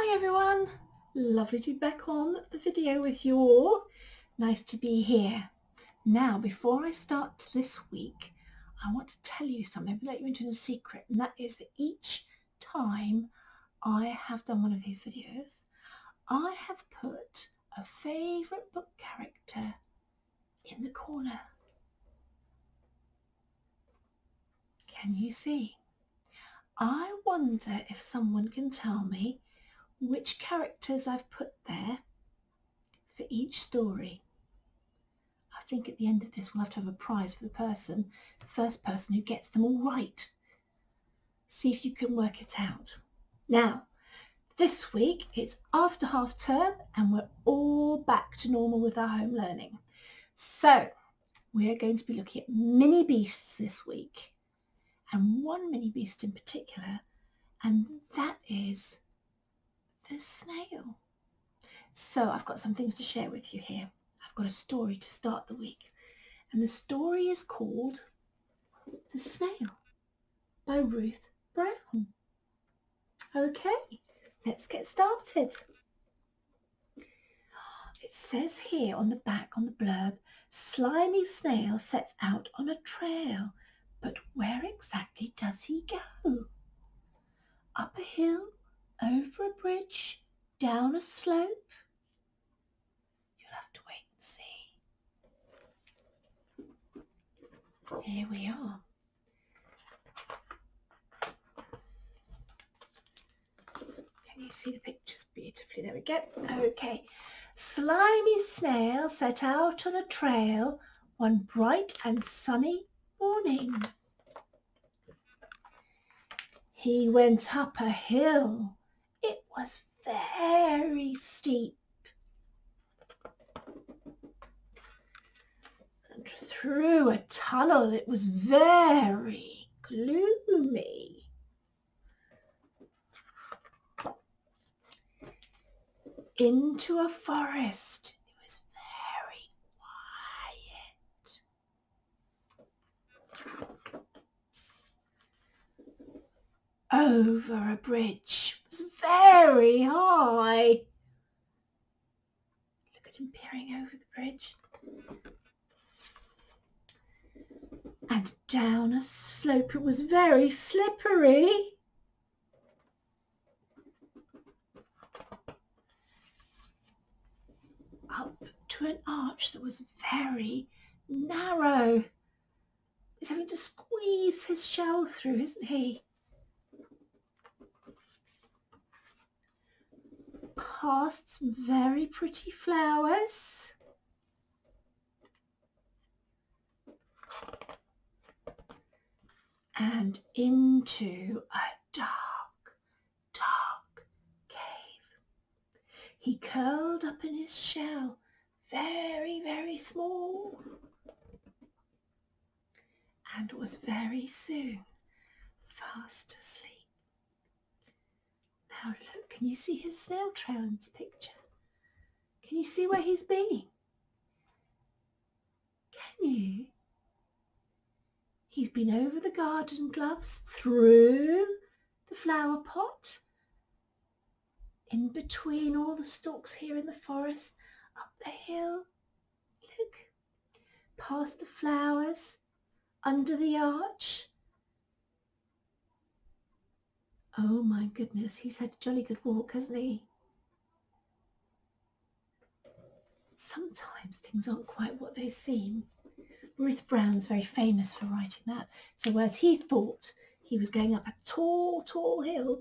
Hi everyone, lovely to be back on the video with you all. Nice to be here. Now before I start this week, I want to tell you something, let you into a secret, and that is that each time I have done one of these videos, I have put a favourite book character in the corner. Can you see? I wonder if someone can tell me which characters I've put there for each story. I think at the end of this we'll have to have a prize for the first person who gets them all right. See if you can work it out. Now, this week it's after half term and we're all back to normal with our home learning. So we're going to be looking at mini beasts this week, and one mini beast in particular, and that is the snail. So I've got some things to share with you here. I've got a story to start the week, and the story is called The Snail by Ruth Brown. Okay, let's get started. It says here on the back, on the blurb, Slimy Snail sets out on a trail, but where exactly does he go? Up a hill, over a bridge, down a slope? You'll have to wait and see. Here we are. Can you see the pictures beautifully? There we go. Okay. Slimy Snail set out on a trail one bright and sunny morning. He went up a hill. It was very steep. And through a tunnel it was very gloomy. Into a forest. It was very quiet. Over a bridge. It was very high. Look at him peering over the bridge. And down a slope. It was very slippery. Up to an arch that was very narrow. He's having to squeeze his shell through, isn't he? Past some very pretty flowers. And into a dark, dark cave. He curled up in his shell, very, very small, and was very soon fast asleep. Now look, can you see his snail trail in this picture? Can you see where he's been? Can you? He's been over the garden gloves, through the flower pot, in between all the stalks here in the forest, up the hill, look, past the flowers, under the arch. Oh my goodness, he's had a jolly good walk, hasn't he? Sometimes things aren't quite what they seem. Ruth Brown's very famous for writing that. So whereas he thought he was going up a tall, tall hill,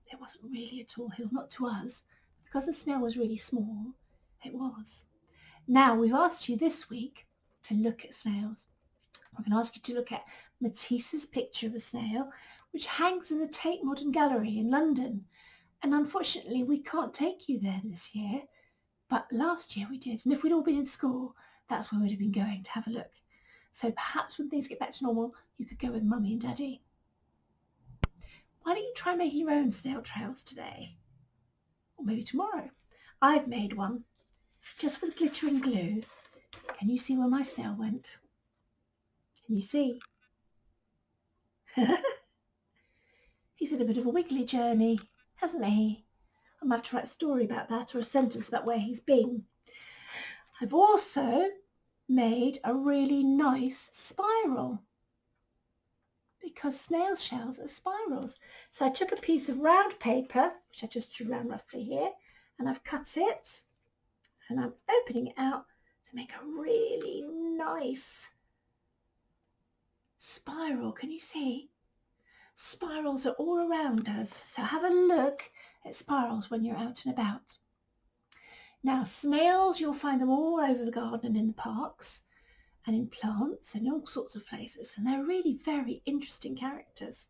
there wasn't really a tall hill, not to us. Because the snail was really small, it was. Now, we've asked you this week to look at snails. We're going to ask you to look at Matisse's picture of a snail, which hangs in the Tate Modern Gallery in London. And unfortunately, we can't take you there this year, but last year we did. And if we'd all been in school, that's where we'd have been going to have a look. So perhaps when things get back to normal, you could go with Mummy and Daddy. Why don't you try making your own snail trails today? Or maybe tomorrow. I've made one just with glitter and glue. Can you see where my snail went? Can you see? He's had a bit of a wiggly journey, hasn't he? I'm going to have to write a story about that or a sentence about where he's been. I've also made a really nice spiral because snail shells are spirals. So I took a piece of round paper, which I just drew around roughly here, and I've cut it and I'm opening it out to make a really nice spiral. Can you see? Spirals are all around us, so have a look at spirals when you're out and about. Now, snails, you'll find them all over the garden and in the parks and in plants and all sorts of places, and they're really very interesting characters.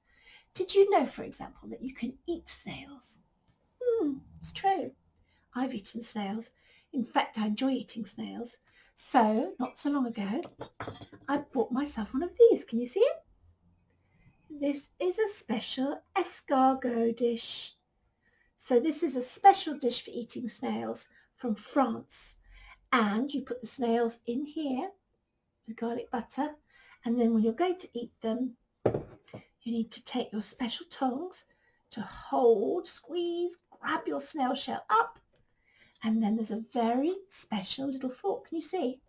Did you know, for example, that you can eat snails? It's true. I've eaten snails. In fact, I enjoy eating snails. So, not so long ago, I bought myself one of these. Can you see it? This is a special escargot dish. So this is a special dish for eating snails from France. And you put the snails in here with garlic butter. And then when you're going to eat them, you need to take your special tongs to hold, squeeze, grab your snail shell up. And then there's a very special little fork. Can you see?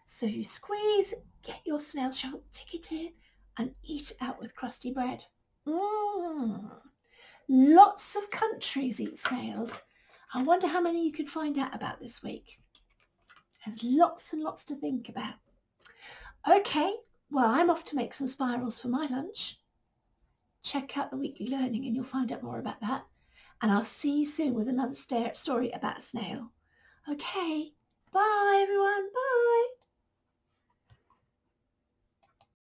So you squeeze, get your snail shell, stick it in, and eat out with crusty bread. Lots of countries eat snails. I wonder how many you can find out about this week. There's lots and lots to think about. Okay, well, I'm off to make some spirals for my lunch. Check out the weekly learning and you'll find out more about that. And I'll see you soon with another story about a snail. Okay, bye everyone, bye.